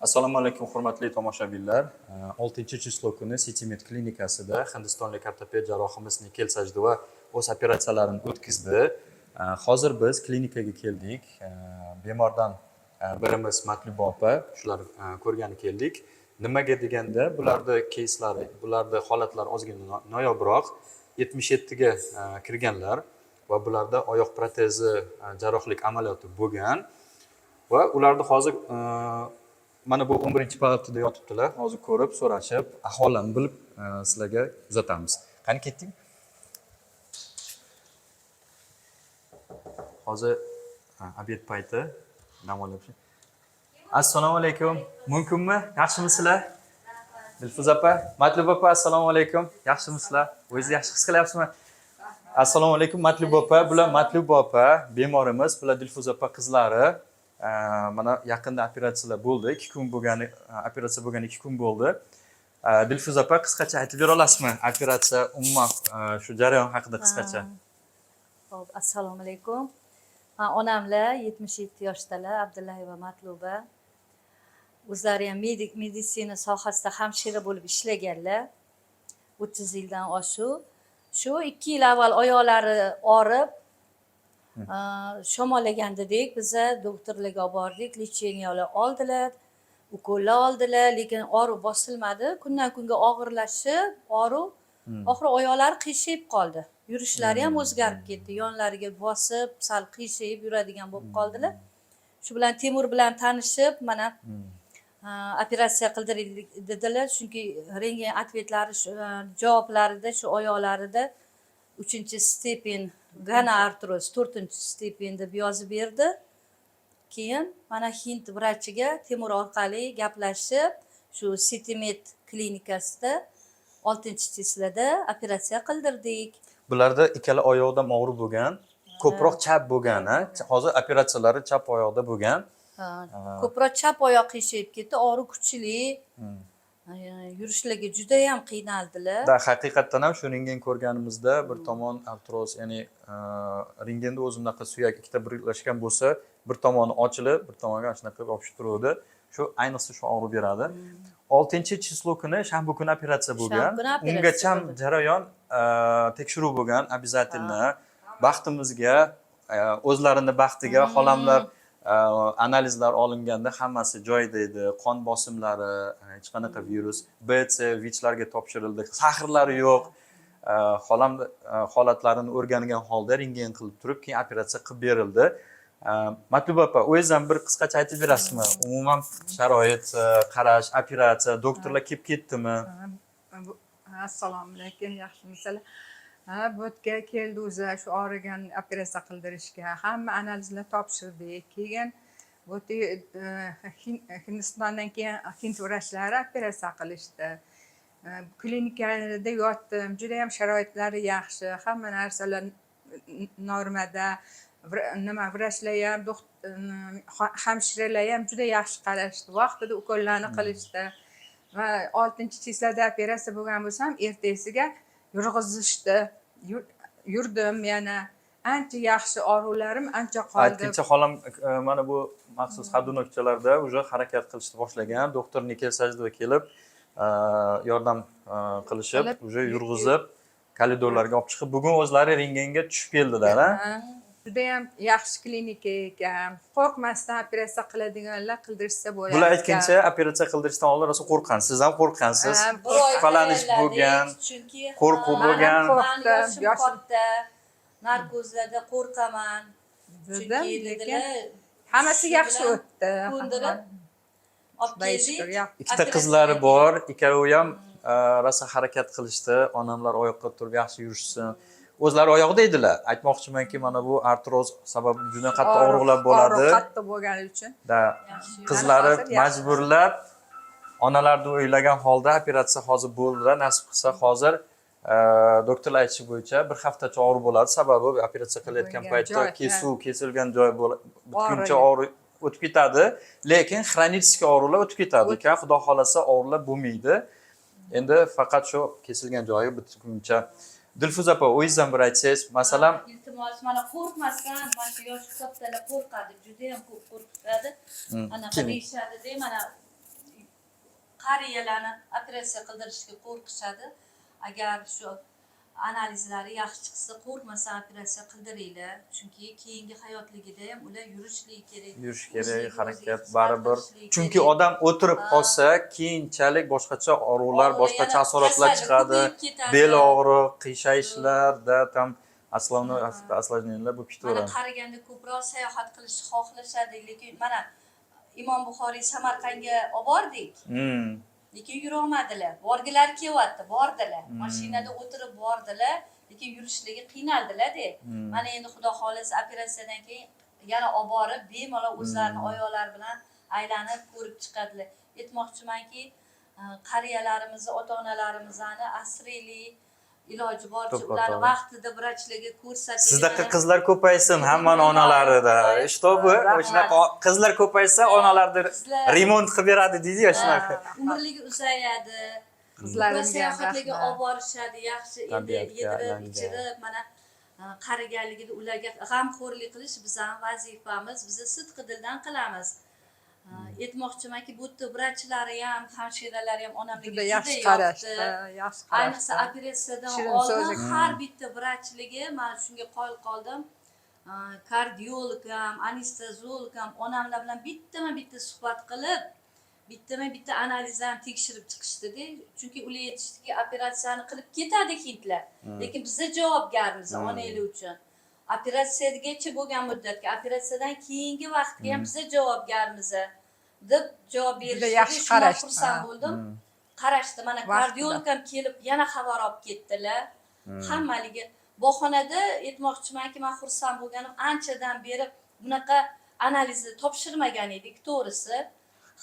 Assalomu alaykum hurmatli tomoshabinlar. 6-chislo kuni Citimed klinikasida hindistonlik ortoped jarrohimiz Nikel Sajdova o'z operatsiyalarini o'tkazdi. Hozir biz klinikaga keldik. Bemordan birimiz Matluba opa, shular ko'rgani keldik. Nimaga deganda, bularda кейslari, bularda holatlar ozgina noyobroq, 77 ga kirganlar va bularda oyoq protezi jarrohlik amaliyoti bo'lgan. Va ularni hozir mana bu 11-palatida yotibdilar. Hozir ko'rib, so'rashib, ahvolini bilib sizlarga uzatamiz. Qani ketding? Hozir obed payti dam olib. Assalomu alaykum. Mumkinmi? Yaxshimisizlar? Dilfuza opa, Matluba opa, assalomu alaykum. Yaxshimisizlar? O'zingiz yaxshi his qilyapsizmi? Assalomu alaykum Matluba opa. Bular Matluba opa, bemorimiz, bular Dilfuza opa qizlari. Mana yaqinda operatsiyalar bo'ldi. 2 kun bo'lgani, operatsiya bo'lgan 2 kun bo'ldi. Dilfuza opa, qisqacha aytib bera olasizmi? Operatsiya umuman shu jarayon haqida qisqacha. Xo'p, assalomu alaykum. Onamlar 77 yoshdalar, Abdullayeva Matluba. O'zlari ham meditsina sohasida hamshira bo'lib ishlaganlar. 30 yildan oshiq. Shu 2 yil avval oyoqlari og'rib, shamollagan dedik, biza doktorlarga olib bordik, lecheniyalar oldilar, ukollar oldilar, lekin og'riq bosilmadi. Kundan kunga og'irlashib, og'riq oxiri oyoqlari qiyshayib qoldi. Yurishlari ham o'zgarib ketdi. Yonlariga bosib, sal qiyshayib yuradigan bo'lib qoldilar. Shu bilan Temur bilan tanishib, mana operatsiya qildirdik dedilar, chunki rentgen atvetlari javoblarida shu oyoqlarida 3-stepen gana artroz 4-stepen deb yozib berdi. Keyin mana Hind vrachiga Temur orqali gaplashib, shu Citimed klinikasida 6-chislada operatsiya qildirdik. Bularda ikkala oyoqdan og'riq bo'lgan, ko'proq chap bo'lgan, hozir operatsiyalari chap oyoqda bo'lgan. Ko'proq chap oyoq qiyshayib ketdi, og'riq kuchli. Yurishlarga juda ham qiynaldilar. Haqiqatdan ham shu rentgen ko'rganimizda bir tomon artroz, ya'ni rentgenda o'zimdaqa suyak ikkita birlashgan bo'lsa, bir tomoni ochilib, bir tomonga shunaqa yopishib turadi. Shu ayniqsa shu og'riq beradi. 6-chislo kuni shanba kuni operatsiya bo'lgan. Ungacha jarayon tekshiruv bo'lgan, обязательно. Baxtimizga, o'zlarini baxtiga xolamlar analizlar olinganda hammasi joyida edi. Qon bosimlari, hech qanaqa virus, B, C, VIChlarga topshirildi. Sahrlari yo'q. Xolam holatlarini o'rgangan holda rentgen qilib turib, keyin operatsiya qilib berildi. Matluba opa, o'zingiz ham bir qisqacha aytib berasizmi? Umuman sharoit, qarash, operatsiya, doktorlar kelib ketdimi? Assalomu alaykum, yaxshimisizlar? Bu yerga keldi o'zi shu og'rigan operatsiya qildirishga. Hamma analizlar topshirdik. Keyin bu Hindistondan keyin Hind vrachlari operatsiya qilishdi. Klinikada yotdim. Juda ham sharoitlari yaxshi. Hamma narsalar normada. Vrachlar ham, hamshiralar ham juda yaxshi qarashdi. Vaqtida ukollarni qilishdi. Va 6-chislada operatsiya bo'lgan bo'lsam, ertasiga yurg'izishdi. Yurdim yana. Ancha yaxshi, og'riqlarim ancha qoldi. Aytgancha xolam mana bu maxsus xadunokchalarda уже harakat qilishni boshlagan. Doktor Nikel Sajdova kelib, yordam qilishib, уже yurg'izib, koridorlarga olib chiqib, bugun o'zlari rentgenga tushib keldilar, Juda ham yaxshi klinika ekan. Qo'rqmasdan operatsiya qiladiganlar qildirsa bo'ladi. Bular aytgancha operatsiya qildirishdan oldin rosa qo'rqqan. Siz ham qo'rqqansiz. Shubhalanish bo'lgan, qo'rquv bo'lgan. Yoshim katta, narkozlarda qo'rqaman. Chunki dedilar, hammasi yaxshi o'tdi. Ko'ndirib olib keldik. Ikkita qizlari bor, ikkovi ham rosa harakat qilishdi. Onamlar oyoqqa turib yaxshi yurishsin. O'zlari oyoqda edilar. Aytmoqchimanki, mana bu artroz sabab juda qattiq og'riqlar bo'ladi. Qattiq bo'lgani uchun. Qizlari majburlab onalarni o'ylagan holda operatsiya hozir bo'ldi. Nasib qilsa hozir doktorlar aytishi bo'yicha bir haftacha og'riq bo'ladi. Sababi operatsiya qilayotgan paytda kesilgan joy bitguncha og'riq o'tib ketadi, lekin xronический og'riqlar o'tib ketadi. Xudo xolasa og'riqlar bo'lmaydi. Endi faqat shu kesilgan joyi bitguncha. Dilfuza opa, o'zingizdan bir aytsangiz, masalan, iltimos, mana qo'rqmasdan, mana yosh kattalar qo'rqadi, juda ham ko'p qo'rqadi. Ana qilishadi-da, mana qariyalarni operatsiya qildirishga qo'rqishadi. Agar shu analizlari yaxshi chiqsa, qo'rqmasdan operatsiya qildiringlar. Chunki keyingi hayotligida ham ular yurishligi kerak. Yurish kerak, o'zligi harakat o'ziga baribir. qisqartirishligi Chunki kerak. odam o'tirib qolsa, keyinchalik boshqacha og'riqlar, Og'riq, boshqa yana asoratlar kasali chiqadi. ko'payib ketadi. Bel og'riq, qiyshayishlarda tam aslovnilar bo'lib Mana ketaveradi. qaraganda ko'proq sayohat qilishni xohlashadi, lekin mana Imom Buxoriy Samarqandga olib bordik. Lekin yurolmadilar. Borgilari kelyapti, bordilar. Mashinada o'tirib bordilar, lekin yurishligi qiynaldilar-da. Mana endi Xudo xolisa operatsiyadan keyin yana olib borib, bemalol o'zlarining oyoqlari bilan aylanib ko'rib chiqadilar. Aytmoqchimanki, qariyalarimizni, ota-onalarimizni asraylik, iloji boricha ularni vaqtida vrachlarga ko'rsating. Sizdaqa qizlar ko'paysin hammani onalarida. Ishtobi, shunaqa qizlar ko'paysa onalarni remont qilib beradi deydi-ya shunaqa. Umrligi uzayadi. Qizlarimga sayohatlarga rahmat. olib borishadi, yaxshi endi Tabiatga yedirib, aylangan. ichirib, mana qariganligida ularga g'amxo'rlik qilish bizning vazifamiz. Biz sidqi dildan qilamiz. Aytmoqchimanki, bu yerda vrachlari ham, hamshiralari ham onamga Juda juda yaxshi yoqdi. qarashdi, yaxshi Ayniqsa qarashdi. operatsiyadan Shirin oldin so'zli. har bitta vrachligi men shunga qoyil qoldim. Kardiolog ham, anesteziolog ham onamlar bilan bitta suhbat qilib, bitta analizlarni tekshirib chiqishdi-da. Chunki ular aytishdiki, operatsiyani qilib ketadi hindlar. Lekin biz javobgarmiz onalar uchun. Operatsiyagacha bo'lgan muddatga, operatsiyadan keyingi vaqtga ham biz javobgarmiz deb javob berishdi. Juda yaxshi Shundan qarashdi. xursand bo'ldim. Qarashdi, mana Vaqtida. kardiolog ham kelib yana xabar olib ketdilar. Hammaligi bog'xonada aytmoqchimanki, men xursand bo'lganim, anchadan beri bunaqa analizni topshirmagan edik, to'g'risi.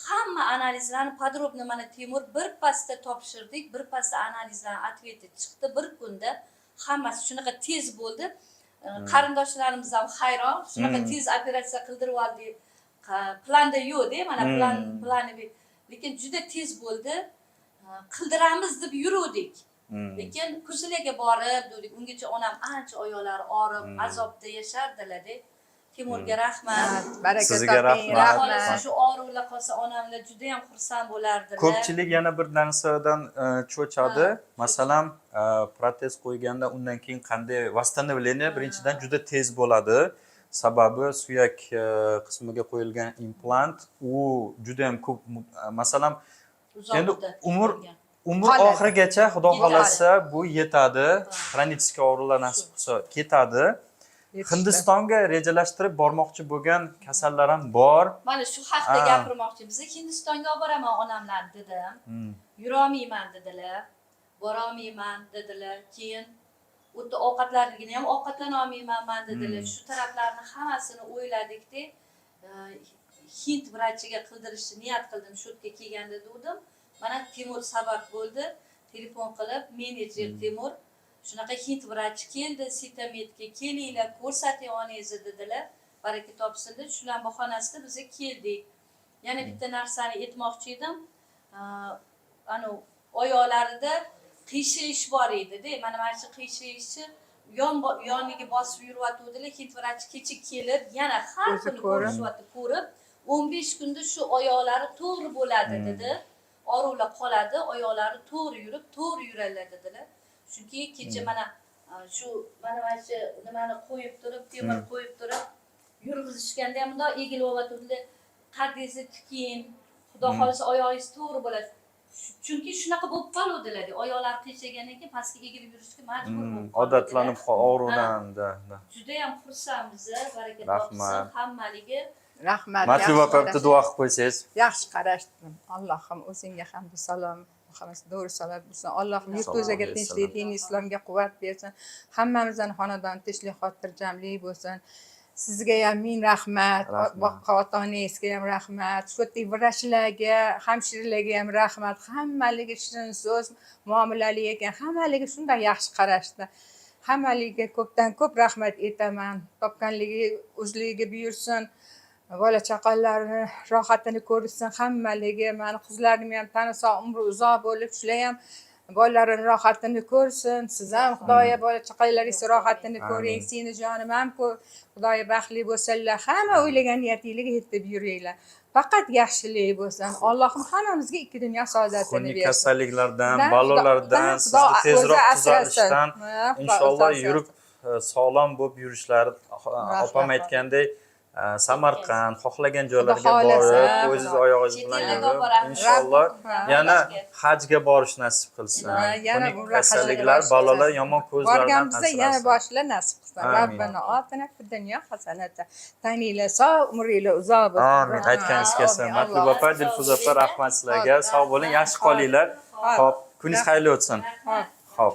Hamma analizlarni podrobno mana Temur bir pasda topshirdik, bir pasda analizlarni otveti chiqdi bir kunda. Hammasi shunaqa tez bo'ldi. Qarindoshlarimiz ham hayron, shunaqa tez operatsiya qildirib oldik. Planda yo'q-da, mana plani, lekin juda tez bo'ldi. Qildiramiz deb yuruvdik. Lekin Kuzilaga borib, dedik, ungacha onam ancha oyoqlari og'rib, azobda yashardilar-da. Temurga rahmat. Baraka Sizga toping, rahmat. rahmat. Shu og'riqlar qolsa onamlar juda ham xursand bo'lardilar. Ko'pchilik yana bir narsadan cho'chadi. Masalan, protez qo'yganda undan keyin qanday восстановление birinchidan juda tez bo'ladi. Sababi suyak qismiga qo'yilgan implant u juda ham ko'p, masalan, endi umr oxirigacha Xudo xolasa bu yetadi. Xronический og'riqlar nasib qilsa ketadi. Hindistonga rejalashtirib bormoqchi bo'lgan kasallar ham bor. Mana shu haqda gapirmoqchi. Biz Hindistonga olib boraman onamlarni dedim. Yurolmayman dedilar. Borolmayman dedilar. Keyin o'tda ovqatlarligini ham ovqatlana olmayman men dedilar. Shu taraflarni hammasini o'yladik-da. Hind vrachiga qildirishni niyat qildim. Shu yerga kelganda dedim. Mana Temur sabab bo'ldi. Telefon qilib, menejer Temur shunaqa hind vrachi keldi, Sitametga kelinglar, ko'rsating onangizni dedilar. Baraka topsin deb shular bahonasida biz keldik. Yana bitta narsani aytmoqchi edim. Ana oyoqlarida qiyshayish bor edi-da. Mana shu qiyshayishni yoniga bosib yuryotgandilar. Hind vrachi kecha kelib, yana har kuni ko'rib, 15 kunda shu oyoqlari to'g'ri bo'ladi dedi. Og'riqlar qoladi, oyoqlari to'g'ri yurib, to'g'ri yuradilar dedilar. Chunki kecha mana shu nimani qo'yib turib, temir qo'yib turib, yurg'izishganda ham bundoq egilib o'tadilar. Qadingizni tiking, Xudo xolisa oyog'ingiz to'g'ri bo'ladi. Chunki shunaqa bo'lib qoluvdilar. Oyoqlari qiyshagandan keyin pastga egilib yurishga majbur bo'lib qoldilar. Odatlanib og'riqdan. Juda ham xursandmiz, baraka topsin hammaligi. Rahmat. Matluba opamni duo qilib qo'ysangiz. Yaxshi qarashdim. Allohim o'zingga hamd salom, hammasi to'g'ri salat bo'lsin. Allohim yurt o'ziga tinchlik, din islomga quvvat bersin. Hammamizdan xonadon tinchlik, xotirjamlik bo'lsin. Sizga ham ming rahmat, ota-onangizga ham rahmat, shu vrachlarga, hamshiralarga ham rahmat. Hammaligi shirin so'z, muomalali ekan, hammaligi shunday yaxshi qarashdi. Hammaligiga ko'pdan ko'p rahmat aytaman. Topganligi o'zligiga buyursin. Bola chaqallarni rohatini ko'rsin, hammaligi, meni qizlarim ham tanisa, umri uzoq bo'lib, shular ham bolalarini rohatini ko'rsin. Siz ham Xudoya bola chaqalaringiz rohatini ko'ring, seni jonim ham Xudoya baxtli bo'lsinlar. Hamma o'ylagan niyatingizga yetib yuringlar. faqat yaxshilik bo'lsin. Allohim hammamizga ikki dunyo saodatini Xunuk bersin. kasalliklardan, Xudo- balolardan, Xudo sizni o'zi tezroq asrasin. tuzalishdan Ha, Xudo inshaalloh o'zi yurib sog'lom bo'lib yurishlari, opam aytgandek, Samarqand xohlagan joylarga xohlasa, borib, o'ziz oyog'ingiz bilan Chet elga yurib, boramiz. inshaalloh Ha. yana hajga borish nasib qilsin. Ha, yana Xunuk umra kasalliklar, hajga balolar, borish yomon ko'zlardan borganimizda yana asrasin. boshlar nasib qilsin. Amin. Rabbana otina fid dunyo hasanata. Taninglar sog', umringlar uzoq bo'lsin. Amin. Aytganingiz kelsin. Amin. Matlub opa, Dilfuza opa, rahmat sizlarga. Sog' bo'ling, yaxshi qolinglar. Xo'p, kuningiz xayrli o'tsin. Hop. Xo'p.